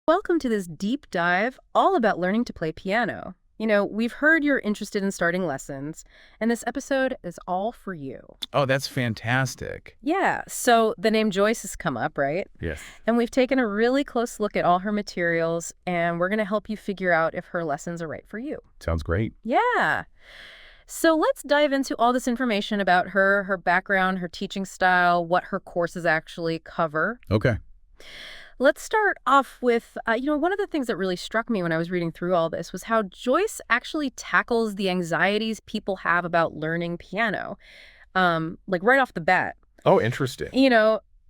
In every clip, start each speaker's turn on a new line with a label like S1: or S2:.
S1: Welcome to this deep dive all about learning to play piano. We've heard you're interested in starting lessons, and this episode is all for you.
S2: Oh, that's fantastic.
S1: Yeah, so the name Joyce has come up, right?
S2: Yes.
S1: And we've taken a really close look at all her materials, and we're going to help you figure out if her lessons are right for you.
S2: Sounds great.
S1: Yeah. So let's dive into all this information about her background, her teaching style, what her courses actually cover.
S2: Okay.
S1: Let's start off with, one of the things that really struck me when I was reading through all this was how Joyce actually tackles the anxieties people have about learning piano, like right off the bat.
S2: Oh, interesting.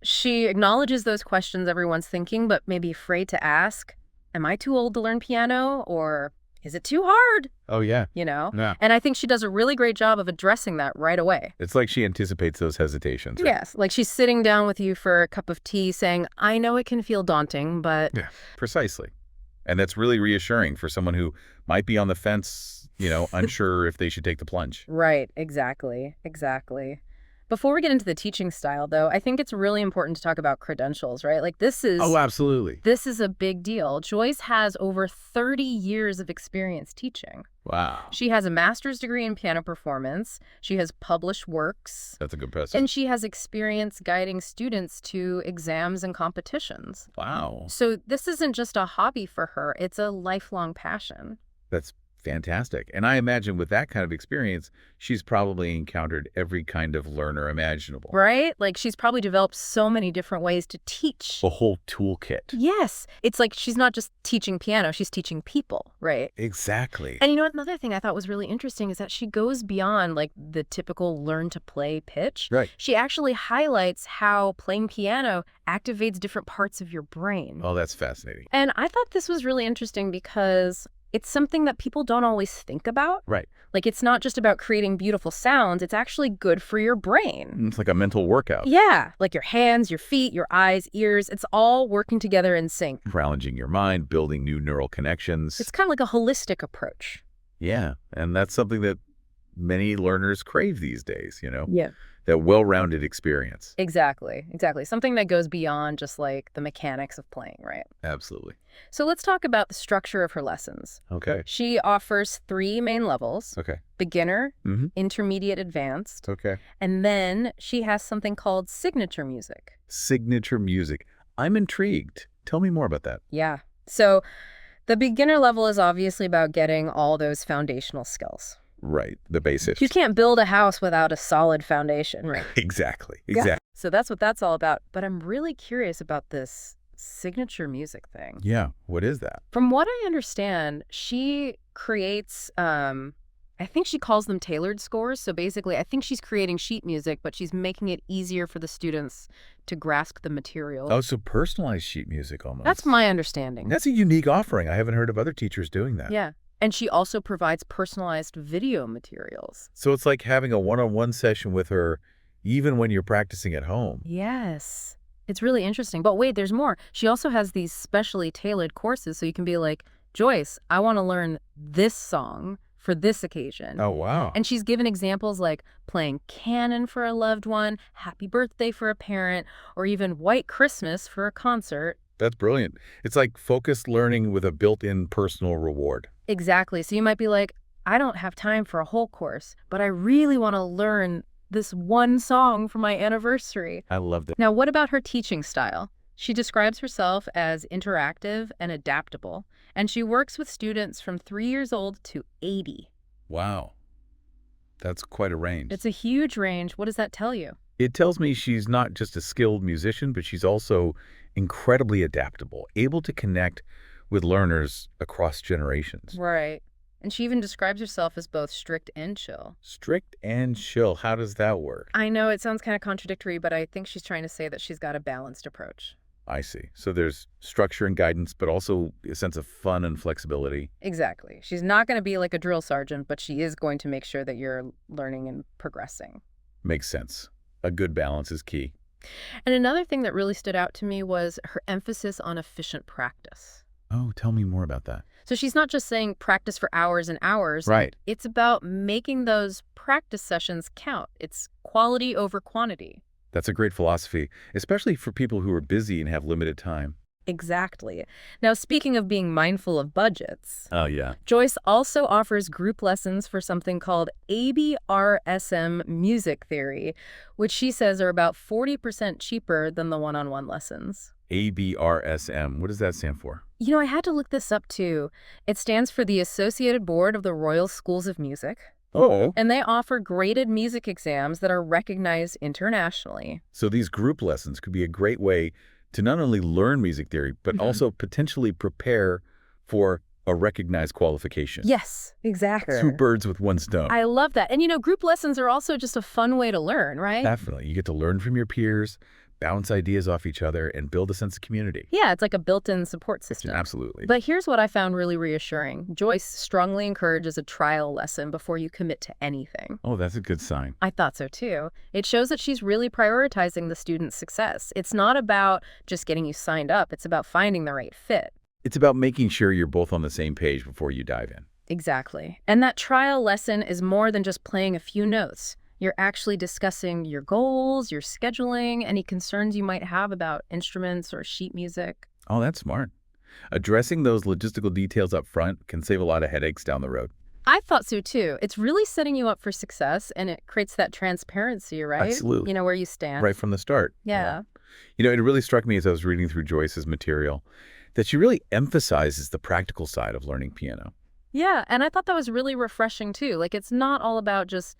S1: She acknowledges those questions everyone's thinking, but maybe afraid to ask, am I too old to learn piano? Or is it too hard?
S2: Oh, yeah.
S1: Yeah. And I think she does a really great job of addressing that right away.
S2: It's like she anticipates those hesitations. Right?
S1: Yes, like she's sitting down with you for a cup of tea saying, I know it can feel daunting, but...
S2: Yeah, precisely. And that's really reassuring for someone who might be on the fence, unsure if they should take the plunge.
S1: Right, exactly. Before we get into the teaching style, though, I think it's really important to talk about credentials, right? Like
S2: Oh, absolutely.
S1: This is a big deal. Joyce has over 30 years of experience teaching.
S2: Wow.
S1: She has a master's degree in piano performance. She has published works.
S2: That's a good precedent.
S1: And she has experience guiding students to exams and competitions.
S2: Wow.
S1: So this isn't just a hobby for her. It's a lifelong passion.
S2: That's fantastic. And I imagine with that kind of experience, she's probably encountered every kind of learner imaginable.
S1: Right? Like she's probably developed so many different ways to teach.
S2: A whole toolkit.
S1: Yes. It's like she's not just teaching piano, she's teaching people, right?
S2: Exactly.
S1: And another thing I thought was really interesting is that she goes beyond like the typical learn to play pitch.
S2: Right.
S1: She actually highlights how playing piano activates different parts of your brain.
S2: Oh, that's fascinating.
S1: And I thought this was really interesting because it's something that people don't always think about.
S2: Right.
S1: Like, it's not just about creating beautiful sounds. It's actually good for your brain.
S2: It's like a mental workout.
S1: Yeah. Like your hands, your feet, your eyes, ears. It's all working together in sync.
S2: Challenging your mind, building new neural connections.
S1: It's kind of like a holistic approach.
S2: Yeah. And that's something that many learners crave these days,
S1: Yeah.
S2: That well-rounded experience.
S1: Exactly. Something that goes beyond just like the mechanics of playing, right?
S2: Absolutely.
S1: So let's talk about the structure of her lessons.
S2: Okay.
S1: She offers 3 main levels.
S2: Okay.
S1: Beginner,
S2: Mm-hmm.
S1: intermediate, advanced.
S2: Okay.
S1: And then she has something called signature music.
S2: Signature music. I'm intrigued. Tell me more about that.
S1: Yeah. So the beginner level is obviously about getting all those foundational skills.
S2: Right. The basics.
S1: You can't build a house without a solid foundation, right?
S2: Exactly.
S1: Yeah. So that's what that's all about. But I'm really curious about this signature music thing.
S2: Yeah. What is that?
S1: From what I understand, she creates, I think she calls them tailored scores. So basically, I think she's creating sheet music, but she's making it easier for the students to grasp the material.
S2: Oh, so personalized sheet music almost.
S1: That's my understanding.
S2: That's a unique offering. I haven't heard of other teachers doing that.
S1: Yeah. And she also provides personalized video materials.
S2: So it's like having a one-on-one session with her even when you're practicing at home.
S1: Yes. It's really interesting. But wait, there's more. She also has these specially tailored courses. So you can be like, Joyce, I want to learn this song for this occasion.
S2: Oh, wow.
S1: And she's given examples like playing Canon for a loved one, Happy Birthday for a parent, or even White Christmas for a concert.
S2: That's brilliant. It's like focused learning with a built-in personal reward.
S1: Exactly. So you might be like, I don't have time for a whole course, but I really want to learn this one song for my anniversary.
S2: I love that.
S1: Now, what about her teaching style? She describes herself as interactive and adaptable, and she works with students from 3 years old to 80.
S2: Wow. That's quite a range.
S1: It's a huge range. What does that tell you?
S2: It tells me she's not just a skilled musician, but she's also incredibly adaptable, able to connect with learners across generations.
S1: Right. And she even describes herself as both strict and chill.
S2: Strict and chill. How does that work?
S1: I know it sounds kind of contradictory, but I think she's trying to say that she's got a balanced approach.
S2: I see. So there's structure and guidance, but also a sense of fun and flexibility.
S1: Exactly. She's not going to be like a drill sergeant, but she is going to make sure that you're learning and progressing.
S2: Makes sense. A good balance is key.
S1: And another thing that really stood out to me was her emphasis on efficient practice.
S2: Oh, tell me more about that.
S1: So she's not just saying practice for hours and hours.
S2: Right.
S1: It's about making those practice sessions count. It's quality over quantity.
S2: That's a great philosophy, especially for people who are busy and have limited time.
S1: Exactly. Now, speaking of being mindful of budgets,
S2: Oh, yeah.
S1: Joyce also offers group lessons for something called ABRSM music theory, which she says are about 40% cheaper than the one-on-one lessons.
S2: ABRSM. What does that stand for?
S1: I had to look this up too. It stands for the Associated Board of the Royal Schools of Music,
S2: Oh.
S1: and they offer graded music exams that are recognized internationally.
S2: So these group lessons could be a great way to not only learn music theory, but
S1: Mhm.
S2: also potentially prepare for a recognized qualification.
S1: Yes, exactly.
S2: Two birds with one stone.
S1: I love that. And group lessons are also just a fun way to learn, right?
S2: Definitely. You get to learn from your peers, bounce ideas off each other, and build a sense of community.
S1: Yeah, it's like a built-in support system.
S2: Absolutely.
S1: But here's what I found really reassuring. Joyce strongly encourages a trial lesson before you commit to anything.
S2: Oh, that's a good sign.
S1: I thought so too. It shows that she's really prioritizing the student's success. It's not about just getting you signed up. It's about finding the right fit.
S2: It's about making sure you're both on the same page before you dive in.
S1: Exactly. And that trial lesson is more than just playing a few notes. You're actually discussing your goals, your scheduling, any concerns you might have about instruments or sheet music.
S2: Oh, that's smart. Addressing those logistical details up front can save a lot of headaches down the road.
S1: I thought so too. It's really setting you up for success, and it creates that transparency, right?
S2: Absolutely.
S1: Where you stand.
S2: Right from the start.
S1: Yeah.
S2: It really struck me as I was reading through Joyce's material that she really emphasizes the practical side of learning piano.
S1: Yeah, and I thought that was really refreshing too. Like, it's not all about just,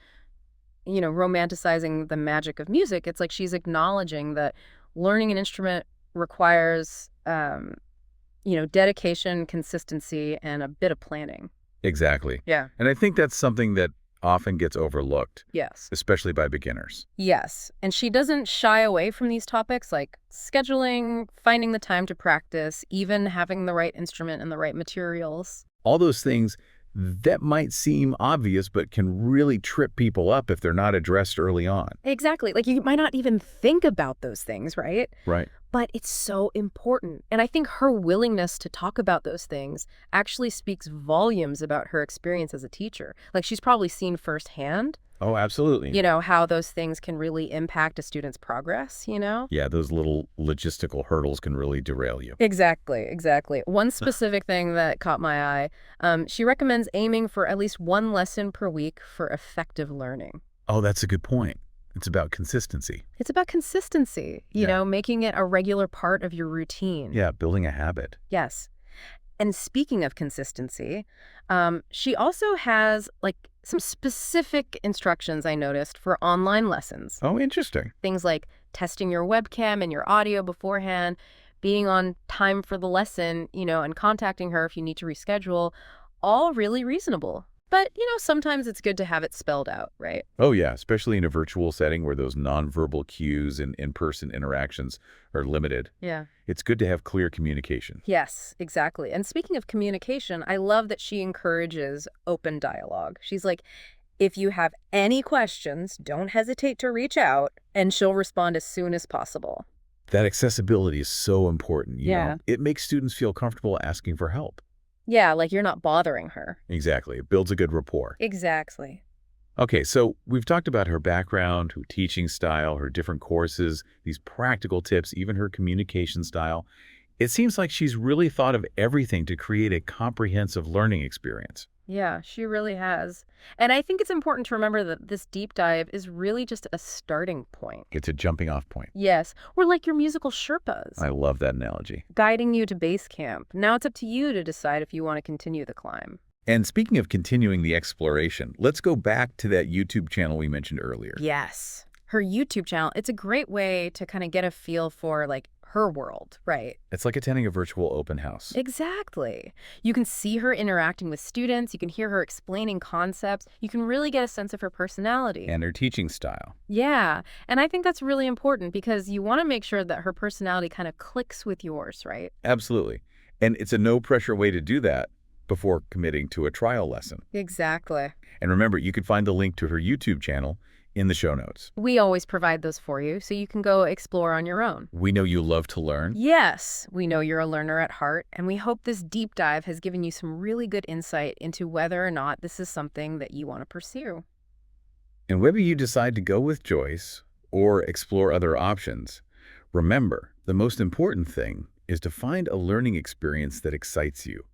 S1: romanticizing the magic of music. It's like she's acknowledging that learning an instrument requires, dedication, consistency, and a bit of planning.
S2: Exactly.
S1: Yeah.
S2: And I think that's something that often gets overlooked,
S1: Yes.
S2: especially by beginners.
S1: Yes. And she doesn't shy away from these topics like scheduling, finding the time to practice, even having the right instrument and the right materials.
S2: All those things that might seem obvious but can really trip people up if they're not addressed early on.
S1: Exactly. Like, you might not even think about those things, right?
S2: Right.
S1: But it's so important. And I think her willingness to talk about those things actually speaks volumes about her experience as a teacher. Like, she's probably seen firsthand,
S2: Oh, absolutely.
S1: how those things can really impact a student's progress.
S2: Yeah, those little logistical hurdles can really derail you.
S1: Exactly, exactly. One specific thing that caught my eye, she recommends aiming for at least one lesson per week for effective learning.
S2: Oh, that's a good point. It's about consistency.
S1: It's about consistency,
S2: Yeah.
S1: making it a regular part of your routine.
S2: Yeah, building a habit.
S1: Yes. And speaking of consistency, she also has like some specific instructions I noticed for online lessons.
S2: Oh, interesting.
S1: Things like testing your webcam and your audio beforehand, being on time for the lesson, and contacting her if you need to reschedule, all really reasonable. But, sometimes it's good to have it spelled out, right?
S2: Oh, yeah, especially in a virtual setting where those nonverbal cues and in-person interactions are limited.
S1: Yeah.
S2: It's good to have clear communication.
S1: Yes, exactly. And speaking of communication, I love that she encourages open dialogue. She's like, if you have any questions, don't hesitate to reach out, and she'll respond as soon as possible.
S2: That accessibility is so important, you
S1: Yeah.
S2: know. It makes students feel comfortable asking for help.
S1: Yeah, like you're not bothering her.
S2: Exactly. It builds a good rapport.
S1: Exactly.
S2: Okay, so we've talked about her background, her teaching style, her different courses, these practical tips, even her communication style. It seems like she's really thought of everything to create a comprehensive learning experience.
S1: Yeah, she really has. And I think it's important to remember that this deep dive is really just a starting point.
S2: It's a jumping off point.
S1: Yes, we're like your musical Sherpas,
S2: I love that analogy.
S1: guiding you to base camp. Now it's up to you to decide if you want to continue the climb.
S2: And speaking of continuing the exploration, let's go back to that YouTube channel we mentioned earlier.
S1: Yes. Her YouTube channel, it's a great way to kind of get a feel for like her world, right?
S2: It's like attending a virtual open house.
S1: Exactly. You can see her interacting with students. You can hear her explaining concepts. You can really get a sense of her personality.
S2: And her teaching style.
S1: Yeah. And I think that's really important because you want to make sure that her personality kind of clicks with yours, right?
S2: Absolutely. And it's a no-pressure way to do that before committing to a trial lesson.
S1: Exactly.
S2: And remember, you can find the link to her YouTube channel in the show notes.
S1: We always provide those for you so you can go explore on your own.
S2: We know you love to learn.
S1: Yes, we know you're a learner at heart, and we hope this deep dive has given you some really good insight into whether or not this is something that you want to pursue.
S2: And whether you decide to go with Joyce or explore other options, remember, the most important thing is to find a learning experience that excites you,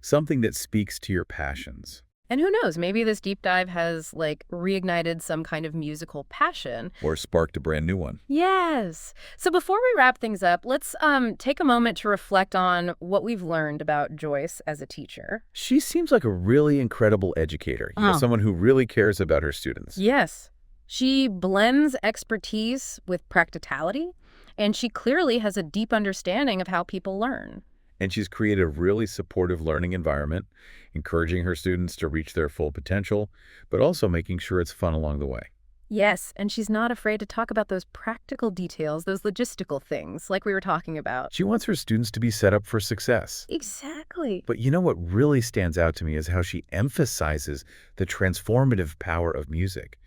S2: something that speaks to your passions.
S1: And who knows, maybe this deep dive has, like, reignited some kind of musical passion.
S2: Or sparked a brand new one.
S1: Yes. So before we wrap things up, let's take a moment to reflect on what we've learned about Joyce as a teacher.
S2: She seems like a really incredible educator, someone who really cares about her students.
S1: Yes. She blends expertise with practicality, and she clearly has a deep understanding of how people learn.
S2: And she's created a really supportive learning environment, encouraging her students to reach their full potential, but also making sure it's fun along the way.
S1: Yes, and she's not afraid to talk about those practical details, those logistical things, like we were talking about.
S2: She wants her students to be set up for success.
S1: Exactly.
S2: But you know what really stands out to me is how she emphasizes the transformative power of music,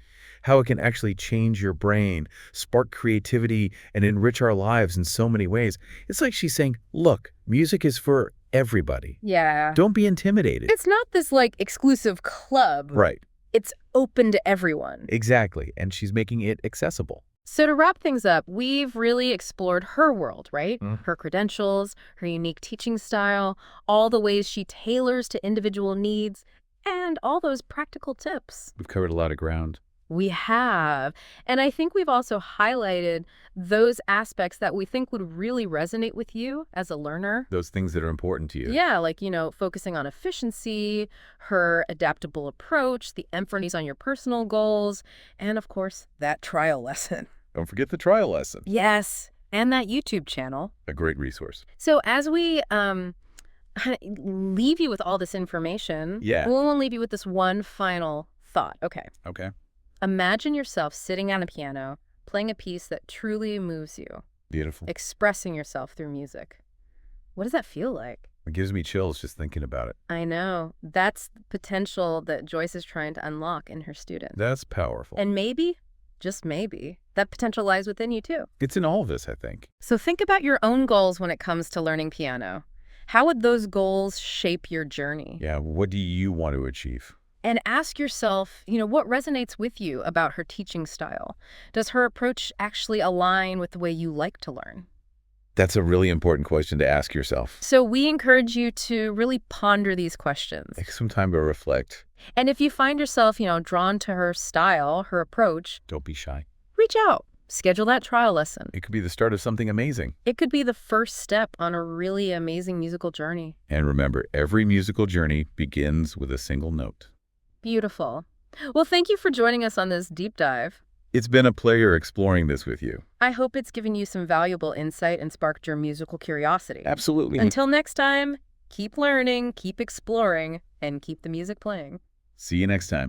S2: how it can actually change your brain, spark creativity, and enrich our lives in so many ways. It's like she's saying, look, music is for everybody.
S1: Yeah.
S2: Don't be intimidated.
S1: It's not this, like, exclusive club.
S2: Right.
S1: It's open to everyone.
S2: Exactly. And she's making it accessible.
S1: So to wrap things up, we've really explored her world, right? Her credentials, her unique teaching style, all the ways she tailors to individual needs, and all those practical tips.
S2: We've covered a lot of ground.
S1: We have. And I think we've also highlighted those aspects that we think would really resonate with you as a learner.
S2: Those things that are important to you.
S1: Yeah, like, focusing on efficiency, her adaptable approach, the emphasis on your personal goals, and of course, that trial lesson.
S2: Don't forget the trial lesson.
S1: Yes, and that YouTube channel.
S2: A great resource.
S1: So as we leave you with all this information, we'll leave you with this one final thought. Okay.
S2: Okay.
S1: Imagine yourself sitting on a piano, playing a piece that truly moves you.
S2: Beautiful.
S1: Expressing yourself through music. What does that feel like?
S2: It gives me chills just thinking about it.
S1: I know. That's the potential that Joyce is trying to unlock in her students.
S2: That's powerful.
S1: And maybe, just maybe, that potential lies within you too.
S2: It's in all of us, I think.
S1: So think about your own goals when it comes to learning piano. How would those goals shape your journey?
S2: Yeah, what do you want to achieve?
S1: And ask yourself, what resonates with you about her teaching style? Does her approach actually align with the way you like to learn?
S2: That's a really important question to ask yourself.
S1: So we encourage you to really ponder these questions.
S2: Take some time to reflect.
S1: And if you find yourself, drawn to her style, her approach,
S2: Don't be shy.
S1: reach out. Schedule that trial lesson.
S2: It could be the start of something amazing.
S1: It could be the first step on a really amazing musical journey.
S2: And remember, every musical journey begins with a single note.
S1: Beautiful. Well, thank you for joining us on this deep dive.
S2: It's been a pleasure exploring this with you.
S1: I hope it's given you some valuable insight and sparked your musical curiosity.
S2: Absolutely.
S1: Until next time, keep learning, keep exploring, and keep the music playing.
S2: See you next time.